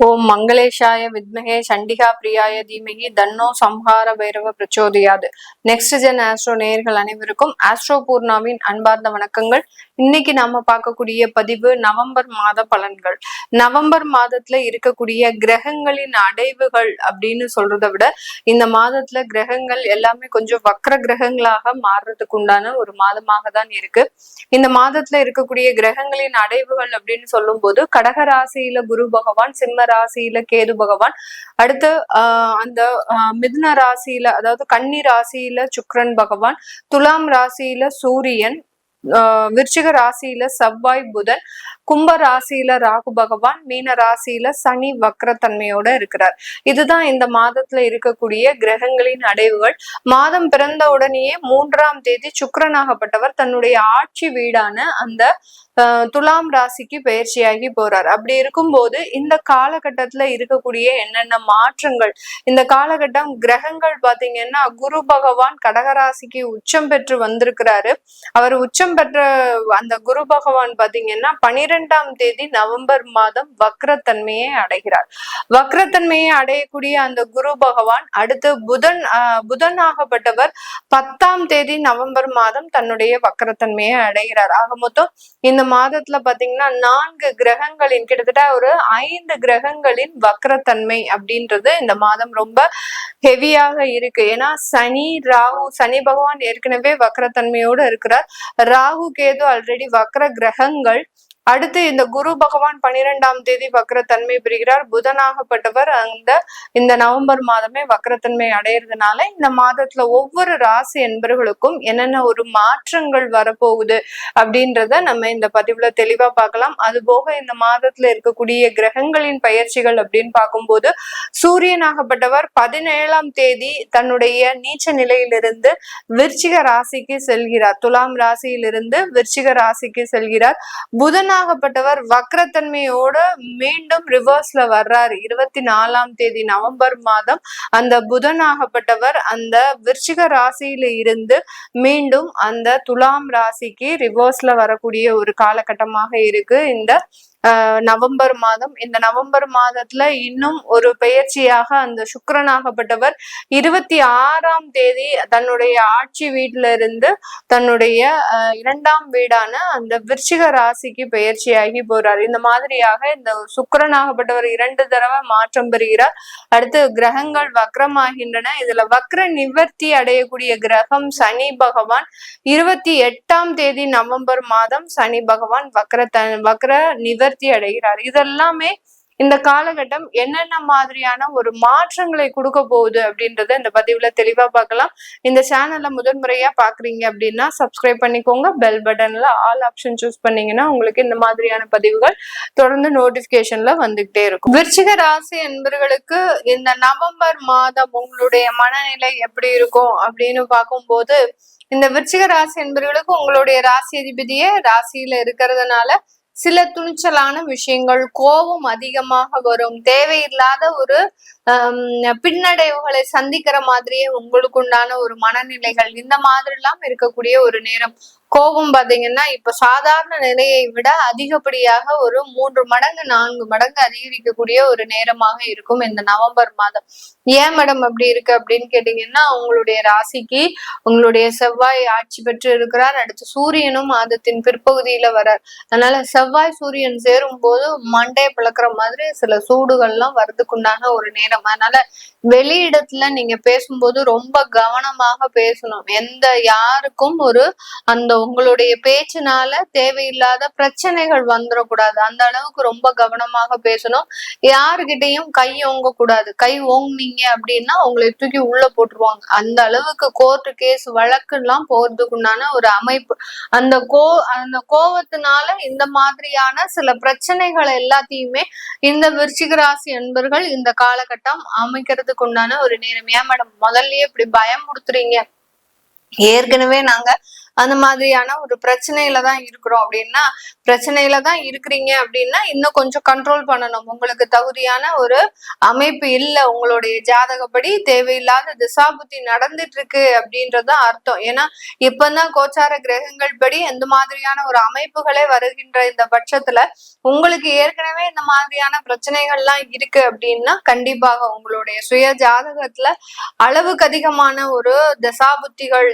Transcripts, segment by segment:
ஓம் மங்களேஷாய வித்மகே சண்டிகா பிரியாய தீமகி தன்னோ சம்ஹார பைரவ பிரச்சோதியாது. நெக்ஸ்ட் ஜென் ஆஸ்ட்ரோ நேயர்கள் அனைவருக்கும் ஆஸ்ட்ரோ பூர்ணாவின் அன்பார்ந்த வணக்கங்கள். இன்னைக்கு நாம பார்க்கக்கூடிய பதிவு நவம்பர் மாத பலன்கள். நவம்பர் மாதத்துல இருக்கக்கூடிய கிரகங்களின் அடைவுகள் அப்படின்னு சொல்றதை விட இந்த மாதத்துல கிரகங்கள் எல்லாமே கொஞ்சம் வக்ர கிரகங்களாக மாறுறதுக்கு உண்டான ஒரு மாதமாக தான் இருக்கு. இந்த மாதத்துல இருக்கக்கூடிய கிரகங்களின் அடைவுகள் அப்படின்னு சொல்லும் போது கடகராசியில குரு பகவான், சிம்ம ராசியில கேது பகவான், அடுத்து அந்த மிதுன ராசியில அதாவது கன்னி ராசியில சுக்கிரன் பகவான், துலாம் ராசியில சூரியன், விருச்சிக ராசியில செவ்வாய் புதன், கும்ப ராசியில ராகு பகவான், மீன ராசியில சனி வக்ரத்தன்மையோட இருக்கிறார். இதுதான் இந்த மாதத்துல இருக்கக்கூடிய கிரகங்களின் அடைவுகள். மாதம் பிறந்த உடனேயே 3ஆம் தேதி சுக்கிரனாகப்பட்டவர் தன்னுடைய ஆட்சி வீடான அந்த துலாம் ராசிக்கு பயிற்சியாகி போறார். அப்படி இருக்கும்போது இந்த காலகட்டத்துல இருக்கக்கூடிய என்னென்ன மாற்றங்கள், இந்த காலகட்டம் கிரகங்கள் பாத்தீங்கன்னா குரு பகவான் கடகராசிக்கு உச்சம் பெற்று வந்திருக்கிறாரு. அவர் உச்சம் பெற்ற அந்த குரு பகவான் பாத்தீங்கன்னா 12ஆம் தேதி நவம்பர் மாதம் வக்ரத்தன்மையை அடைகிறார். வக்ரத்தன்மையை அடையக்கூடிய அந்த குரு பகவான் அடுத்து புதனாகப்பட்டவர் 10ஆம் தேதி நவம்பர் மாதம் தன்னுடைய வக்ரத்தன்மையை அடைகிறார். ஆக மொத்தம் இந்த மாதத்துல பாத்தீங்கன்னா 4 கிரகங்களின் கிட்டத்தட்ட ஒரு 5 கிரகங்களின் வக்ரத்தன்மை அப்படின்றது இந்த மாதம் ரொம்ப ஹெவியாக இருக்கு. ஏன்னா சனி பகவான் ஏற்கனவே வக்ரத்தன்மையோடு இருக்கிறார். ராகு கேது ஆல்ரெடி வக்ர கிரகங்கள். அடுத்து இந்த குரு பகவான் 12ஆம் தேதி வக்ரத்தன்மை பெறுகிறார். புதனாகப்பட்டவர் இந்த நவம்பர் மாதமே வக்ரத்தன்மை அடையிறதுனால இந்த மாதத்துல ஒவ்வொரு ராசி என்பர்களுக்கும் என்னென்ன ஒரு மாற்றங்கள் வரப்போகுது அப்படின்றத நம்ம இந்த பதிவுல தெளிவா பார்க்கலாம். அது போக இந்த மாதத்துல இருக்கக்கூடிய கிரகங்களின் பயிற்சிகள் அப்படின்னு பார்க்கும்போது சூரியனாகப்பட்டவர் 17ஆம் தேதி தன்னுடைய நீச்ச நிலையிலிருந்து விருச்சிக ராசிக்கு செல்கிறார். துலாம் ராசியிலிருந்து விருச்சிக ராசிக்கு செல்கிறார். புதனாகப்பட்டவர் வக்ரத்தன்மையோட மீண்டும் ரிவர்ஸ்ல வர்றாரு. 24ஆம் தேதி நவம்பர் மாதம் அந்த புதனாகப்பட்டவர் அந்த விருச்சிக ராசியில இருந்து மீண்டும் அந்த துலாம் ராசிக்கு ரிவர்ஸ்ல வரக்கூடிய ஒரு காலகட்டமாக இருக்கு இந்த நவம்பர் மாதம். இந்த நவம்பர் மாதத்துல இன்னும் ஒரு பெயர்ச்சியாக அந்த சுக்கிரனாகப்பட்டவர் 26ஆம் தேதி தன்னுடைய ஆட்சி வீட்டுல இருந்து தன்னுடைய 2ஆம் வீடான அந்த விருச்சிக ராசிக்கு பெயர்ச்சியாகி போறார். இந்த மாதிரியாக இந்த சுக்கிரனாகப்பட்டவர் 2 தடவை மாற்றம் பெறுகிறார். அடுத்து கிரகங்கள் வக்ரமாகின்றன. இதுல வக்ர நிவர்த்தி அடையக்கூடிய கிரகம் சனி பகவான். 28ஆம் தேதி நவம்பர் மாதம் சனி பகவான் வக்ர நிவர்த்தி அடைகிறார். இதெல்லாமே இந்த காலகட்டம் என்னென்ன மாதிரியான ஒரு மாற்றங்களை கொடுக்க போகுது அப்படின்றத இந்த பதிவுல தெளிவா பார்க்கலாம். இந்த சேனல்ல முதன்முறையா பாக்குறீங்க அப்படின்னா சப்ஸ்கிரைப் பண்ணிக்கோங்க. பெல் பட்டன்ல ஆல் ஆப்ஷன் சூஸ் பண்ணீங்கன்னா உங்களுக்கு இந்த மாதிரியான பதிவுகள் தொடர்ந்து நோட்டிபிகேஷன்ல வந்துகிட்டே இருக்கும். விருச்சிக ராசி என்பவர்களுக்கு இந்த நவம்பர் மாதம் உங்களுடைய மனநிலை எப்படி இருக்கும் அப்படின்னு பார்க்கும்போது இந்த விருச்சிக ராசி என்பவர்களுக்கு உங்களுடைய ராசி அதிபதியே ராசியில இருக்கிறதுனால சில துணிச்சலான விஷயங்கள், கோபம் அதிகமாக வரும், தேவையில்லாத ஒரு பின்னடைவுகளை சந்திக்கிற மாதிரியே உங்களுக்கு உண்டான ஒரு மனநிலைகள், இந்த மாதிரி எல்லாம் இருக்கக்கூடிய ஒரு நேரம். கோபம் பாத்தீங்கன்னா இப்ப சாதாரண நிலையை விட அதிகப்படியாக ஒரு 3 மடங்கு 4 மடங்கு அதிகரிக்கக்கூடிய ஒரு நேரமாக இருக்கும் இந்த நவம்பர் மாதம். ஏன் மேடம் அப்படி இருக்கு அப்படின்னு கேட்டீங்கன்னா உங்களுடைய ராசிக்கு உங்களுடைய செவ்வாய் ஆட்சி பெற்று இருக்கிறார். அடுத்து சூரியனும் மாதத்தின் பிற்பகுதியில வரார். அதனால செவ்வாய் சூரியன் சேரும் போது மண்டையை பிளக்குற மாதிரி சில சூடுகள்லாம் வரதுக்குண்டான ஒரு நேரம். அதனால வெளியிடத்துல நீங்க பேசும்போது ரொம்ப கவனமாக பேசணும். யாருக்கும் ஒரு அந்த உங்களுடைய பேச்சினால தேவையில்லாத பிரச்சனைகள் வந்துடக்கூடாது. அந்த அளவுக்கு ரொம்ப கவனமாக பேசணும். யாருகிட்டையும் கை ஓங்க கூடாது. கை ஓங்குனீங்க அப்படின்னா உங்களை தூக்கி உள்ள போட்டுருவாங்க. அந்த அளவுக்கு கோர்ட்டு கேஸ் வழக்கு எல்லாம் போறதுக்குண்டான ஒரு அமைப்பு. அந்த கோவத்தினால இந்த மாதிரியான சில பிரச்சனைகள் எல்லாத்தையுமே இந்த விருச்சிக ராசி என்பர்கள் இந்த காலகட்டம் அமைக்கிறதுக்கு உண்டான ஒரு நேரம். ஏன் மேடம் முதல்லயே இப்படி பயமுறுத்துறீங்க? ஏற்கனவே நாங்க அந்த மாதிரியான ஒரு பிரச்சனையில தான் இருக்கிறோம் அப்படின்னா, பிரச்சனையில தான் இருக்கிறீங்க அப்படின்னா இன்னும் கொஞ்சம் கண்ட்ரோல் பண்ணணும். உங்களுக்கு தகுதியான ஒரு அமைப்பு இல்ல, உங்களுடைய ஜாதகப்படி தேவையில்லாத திசாபுத்தி நடந்துட்டு இருக்கு அப்படின்றது அர்த்தம். ஏன்னா இப்பதான் கோச்சார கிரகங்கள் படி எந்த மாதிரியான ஒரு அமைப்புகளே வருகின்ற இந்த பட்சத்துல உங்களுக்கு ஏற்கனவே இந்த மாதிரியான பிரச்சனைகள்லாம் இருக்கு அப்படின்னா கண்டிப்பாக உங்களுடைய சுய ஜாதகத்துல அளவுக்கு அதிகமான ஒரு தசாபுத்திகள்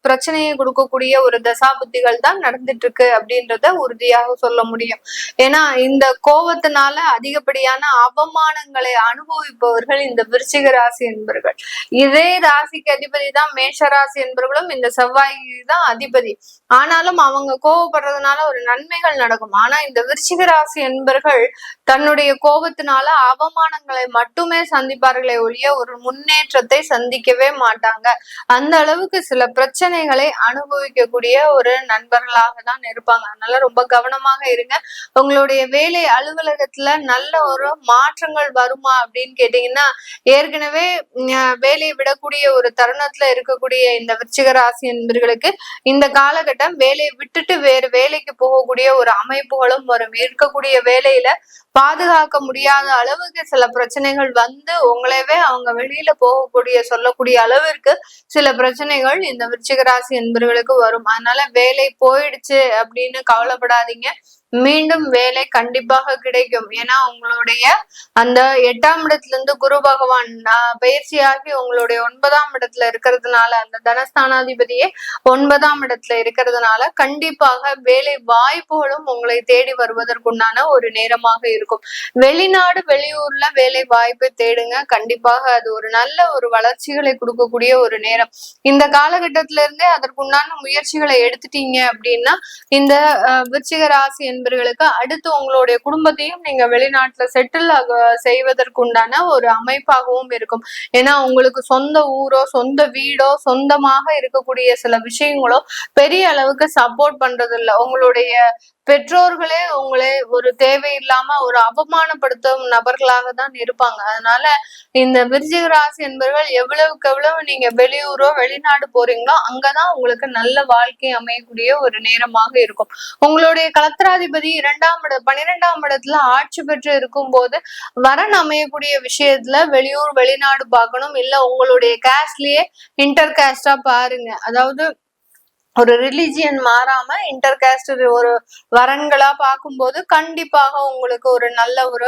பிரச்சனையை கொடுக்கக்கூடிய ஒரு தசாபுத்திகள் தான் நடந்துட்டு இருக்கு அப்படின்றத உறுதியாக சொல்ல முடியும். ஏன்னா இந்த கோபத்தினால அதிகப்படியான அவமானங்களை அனுபவிப்பவர்கள் இந்த விருச்சிக ராசி என்பவர்கள். இதே ராசிக்கு அதிபதி தான் மேஷ ராசி என்பவர்களும் இந்த செவ்வாய் தான் அதிபதி. ஆனாலும் அவங்க கோபப்படுறதுனால ஒரு நன்மைகள் நடக்கும். ஆனா இந்த விருச்சிக ராசி என்பவர்கள் தன்னுடைய கோபத்தினால அவமானங்களை மட்டுமே சந்திப்பார்களே ஒழிய ஒரு முன்னேற்றத்தை சந்திக்கவே மாட்டாங்க. அந்த அளவுக்கு சில பிரச்சனைகளை அனுபவிக்கக்கூடிய ஒரு நண்பர்களாக தான் இருப்பாங்க. அதனால ரொம்ப கவனமாக இருங்க. உங்களுடைய வேலை அலுவலகத்துல நல்ல ஒரு மாற்றங்கள் வருமா அப்படின்னு கேட்டீங்கன்னா, ஏற்கனவே வேலையை விடக்கூடிய ஒரு தருணத்துல இருக்கக்கூடிய இந்த விருச்சிக ராசி என்பவர்களுக்கு இந்த காலகட்டம் வேலையை விட்டுட்டு வேறு வேலைக்கு போகக்கூடிய ஒரு அமைப்புகளும் வரும். இருக்கக்கூடிய வேலையில பாதுகாக்க முடியாத அளவுக்கு சில பிரச்சனைகள் வந்து உங்களவே அவங்க வெளியில போகக்கூடிய சொல்லக்கூடிய அளவிற்கு சில பிரச்சனைகள் இந்த விருச்சிக ராசி என்பவர்களுக்கு வரும். அதனால வேலை போயிடுச்சு அப்படின்னு கவலைப்படாதீங்க. மீண்டும் வேலை கண்டிப்பாக கிடைக்கும். ஏன்னா உங்களுடைய அந்த 8ஆம் இடத்துல இருந்து குரு பகவான் பயிற்சியாகி உங்களுடைய 9ஆம் இடத்துல இருக்கிறதுனால, அந்த தனஸ்தானாதிபதியே 9ஆம் இடத்துல இருக்கிறதுனால கண்டிப்பாக வேலை வாய்ப்புகளும் உங்களை தேடி வருவதற்குண்டான ஒரு நேரமாக இருக்கும். வெளிநாடு வெளியூர்ல வேலை வாய்ப்பை தேடுங்க. கண்டிப்பாக அது ஒரு நல்ல ஒரு வளர்ச்சிகளை கொடுக்கக்கூடிய ஒரு நேரம். இந்த காலகட்டத்தில இருந்தே அதற்குண்டான முயற்சிகளை எடுத்துட்டீங்க அப்படின்னா இந்த விருச்சிக ராசி என்பவர்களுக்கு அடுத்து உங்களுடைய குடும்பத்தையும் நீங்க வெளிநாட்டுல செட்டில் செய்வதற்குண்டான ஒரு அமைப்பாகவும் இருக்கும். ஏன்னா உங்களுக்கு சொந்த ஊரோ சொந்த வீடோ சொந்தமாக இருக்கக்கூடிய சில விஷயங்களோ பெரிய அளவுக்கு சப்போர்ட் பண்றது இல்லை. உங்களுடைய பெற்றோர்களே உங்களே ஒரு தேவையில்லாம ஒரு அவமானப்படுத்தும் நபர்களாக தான் இருப்பாங்க. அதனால இந்த விருச்சிக ராசி என்பவர்கள் எவ்வளவுக்கு எவ்வளவு நீங்க வெளியூரோ வெளிநாடு போறீங்களோ அங்கதான் உங்களுக்கு நல்ல வாழ்க்கை அமையக்கூடிய ஒரு நேரமாக இருக்கும். உங்களுடைய கலத்திராதிபதி 12ஆம் இடத்துல ஆட்சி பெற்று இருக்கும் போது வரன் அமையக்கூடிய விஷயத்துல வெளியூர் வெளிநாடு பார்க்கணும். இல்ல உங்களுடைய கேஸ்ட்லயே இன்டர் கேஸ்டா பாருங்க. அதாவது ஒரு ரிலிஜியன் மாறாம இன்டர் கேஸ்ட் ஒரு வரன்களா பார்க்கும்போது கண்டிப்பாக உங்களுக்கு ஒரு நல்ல ஒரு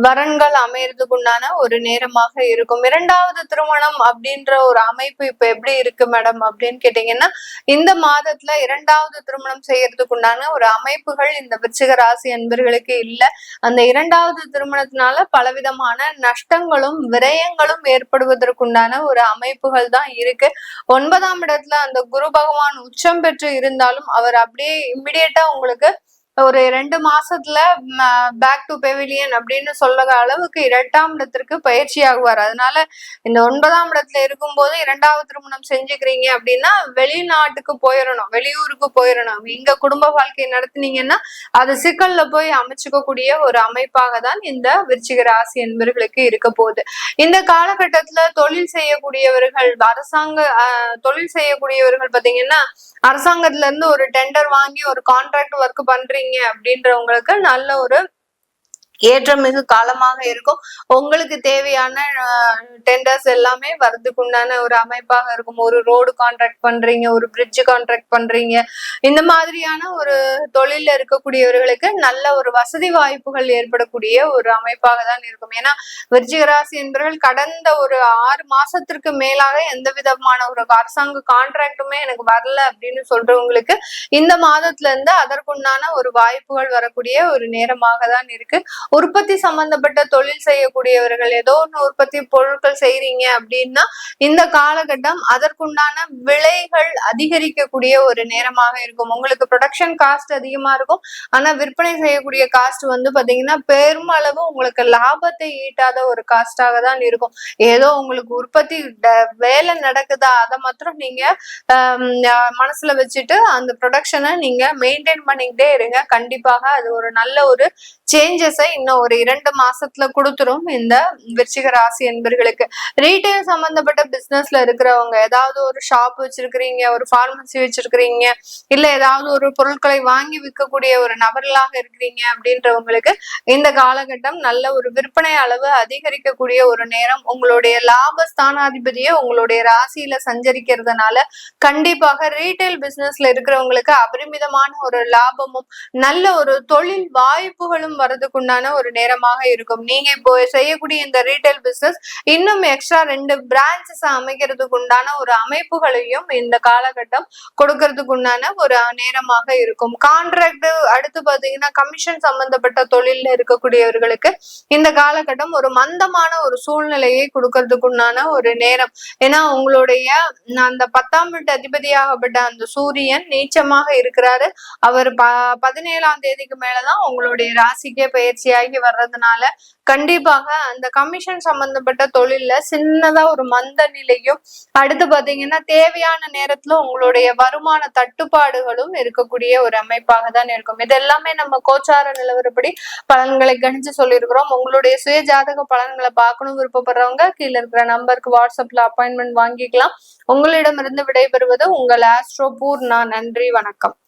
வரன்கள் அமையறதுக்கு உண்டான ஒரு நேரமாக இருக்கும். 2வது திருமணம் அப்படின்ற ஒரு அமைப்பு இப்ப எப்படி இருக்கு மேடம் அப்படின்னு கேட்டீங்கன்னா, இந்த மாதத்துல 2வது திருமணம் செய்யறதுக்கு உண்டான ஒரு அமைப்புகள் இந்த விருச்சிக ராசி என்பர்களுக்கு இல்ல. அந்த 2வது திருமணத்தினால பலவிதமான நஷ்டங்களும் விரயங்களும் ஏற்படுவதற்குண்டான ஒரு அமைப்புகள் தான் இருக்கு. 9ஆம் இடத்துல அந்த குரு பகவான் உச்சம் பெற்று இருந்தாலும் அவர் அப்படியே இம்மிடியேட்டா உங்களுக்கு ஒரு 2 மாசத்துல பேக் டு பெவிலியன் அப்படின்னு சொல்ற அளவுக்கு 2ஆம் இடத்திற்கு பயிற்சி ஆகுவார். அதனால இந்த 9ஆம் இடத்துல இருக்கும்போது 2வது திருமணம் செஞ்சுக்கிறீங்க அப்படின்னா வெளிநாட்டுக்கு போயிடணும், வெளியூருக்கு போயிடணும். இங்க குடும்ப வாழ்க்கை நடத்தினீங்கன்னா அது சிக்கல்ல போய் அமைச்சுக்கக்கூடிய ஒரு அமைப்பாக தான் இந்த விருச்சிக ராசி என்பவர்களுக்கு இருக்க போகுது. இந்த காலகட்டத்துல தொழில் செய்யக்கூடியவர்கள், அரசாங்க தொழில் செய்யக்கூடியவர்கள் பாத்தீங்கன்னா அரசாங்கத்துல இருந்து ஒரு டெண்டர் வாங்கி ஒரு கான்ட்ராக்ட் ஒர்க் பண்றீங்க அப்படின்றவங்களுக்கு நல்ல ஒரு ஏற்றமிகு காலமாக இருக்கும். உங்களுக்கு தேவையான டெண்டர்ஸ் எல்லாமே வரதுக்கு உண்டான ஒரு அமைப்பாக இருக்கும். ஒரு ரோடு கான்ட்ராக்ட் பண்றீங்க, ஒரு பிரிட்ஜ் கான்ட்ராக்ட் பண்றீங்க, இந்த மாதிரியான ஒரு தொழில இருக்கக்கூடியவர்களுக்கு நல்ல ஒரு வசதி வாய்ப்புகள் ஏற்படக்கூடிய ஒரு அமைப்பாக தான் இருக்கும். ஏன்னா விருச்சிக ராசி என்பவர்கள் கடந்த ஒரு 6 மாசத்திற்கு மேலாக எந்த விதமான ஒரு அரசாங்க கான்ட்ராக்டுமே எனக்கு வரல அப்படின்னு சொல்றவங்களுக்கு இந்த மாதத்துல இருந்து அதற்குண்டான ஒரு வாய்ப்புகள் வரக்கூடிய ஒரு நேரமாக தான் இருக்கு. உற்பத்தி சம்பந்தப்பட்ட தொழில் செய்யக்கூடியவர்கள் ஏதோ ஒன்று உற்பத்தி பொருட்கள் செய்யறீங்க அப்படின்னா இந்த காலகட்டம் அதற்குண்டான விலைகள் அதிகரிக்கக்கூடிய ஒரு நேரமாக இருக்கும். உங்களுக்கு ப்ரொடக்ஷன் காஸ்ட் அதிகமா இருக்கும். ஆனா விற்பனை செய்யக்கூடிய காஸ்ட் வந்து பாத்தீங்கன்னா பெருமளவு உங்களுக்கு லாபத்தை ஈட்டாத ஒரு காஸ்டாக தான் இருக்கும். ஏதோ உங்களுக்கு உற்பத்தி வேலை நடக்குதா அதை மாத்திரம் நீங்க மனசுல வச்சுட்டு அந்த ப்ரொடக்ஷனை நீங்க மெயின்டைன் பண்ணிக்கிட்டே இருங்க. கண்டிப்பாக அது ஒரு நல்ல ஒரு சேஞ்சஸை இன்னும் ஒரு 2 மாசத்துல கொடுத்துரும் இந்த விருச்சிக ராசி என்பர்களுக்கு. ரீட்டைல் சம்பந்தப்பட்ட பிசினஸ்ல இருக்கிறவங்க, ஏதாவது ஒரு ஷாப் வச்சிருக்கிறீங்க, ஒரு பார்மசி வச்சிருக்கிறீங்க, இல்ல ஏதாவது ஒரு பொருட்களை வாங்கி விற்கக்கூடிய ஒரு நபர்களாக இருக்கிறீங்க அப்படின்றவங்களுக்கு இந்த காலகட்டம் நல்ல ஒரு விற்பனை அளவு அதிகரிக்கக்கூடிய ஒரு நேரம். உங்களுடைய லாபஸ்தானாதிபதியே உங்களுடைய ராசியில சஞ்சரிக்கிறதுனால கண்டிப்பாக ரீட்டைல் பிசினஸ்ல இருக்கிறவங்களுக்கு அபரிமிதமான ஒரு லாபமும் நல்ல ஒரு தொழில் வாய்ப்புகளும் வர்றதுக்குண்டான ஒரு நேரமாக இருக்கும். நீங்க இப்போ செய்யக்கூடிய இந்த ரீட்டைல் பிசினஸ் இன்னும் எக்ஸ்ட்ரா 2 பிரான்ச்சஸ் அமைக்கிறதுக்கு உண்டான ஒரு அமைப்புகளையும் இந்த காலகட்டம் கொடுக்கறதுக்கு உண்டான ஒரு நேரமாக இருக்கும். கான்ட்ராக்ட், அடுத்து பாத்தீங்கன்னா கமிஷன் சம்பந்தப்பட்ட தொழில்ல இருக்கக்கூடியவர்களுக்கு இந்த காலகட்டம் ஒரு மந்தமான ஒரு சூழ்நிலையை கொடுக்கறதுக்கு உண்டான ஒரு நேரம். ஏன்னா உங்களுடைய அந்த 10ஆம் வீட்டு அதிபதியாகப்பட்ட அந்த சூரியன் நீச்சமாக இருக்கிறாரு. அவர் 17ஆம் தேதிக்கு மேலதான் உங்களுடைய ராசிக்கே பயிற்சியாகி வர்றதுனால கண்டிப்பாக அந்த கமிஷன் சம்பந்தப்பட்ட தொழில்ல சின்னதா ஒரு மந்த நிலையும், அடுத்து பாத்தீங்கன்னா தேவையான நேரத்துல உங்களுடைய வருமான தட்டுப்பாடுகளும் இருக்கக்கூடிய ஒரு அமைப்பாக தான் இருக்கும். இது எல்லாமே நம்ம கோச்சார நிலவரப்படி பலன்களை கணிச்சு சொல்லியிருக்கிறோம். உங்களுடைய சுய ஜாதக பலன்களை பார்க்கணும் விருப்பப்படுறவங்க கீழே இருக்கிற நம்பருக்கு வாட்ஸ்அப்ல அப்பாயின்மெண்ட் வாங்கிக்கலாம். உங்களிடமிருந்து விடைபெறுவது உங்கள் ஆஸ்ட்ரோ பூர்ணா. நன்றி, வணக்கம்.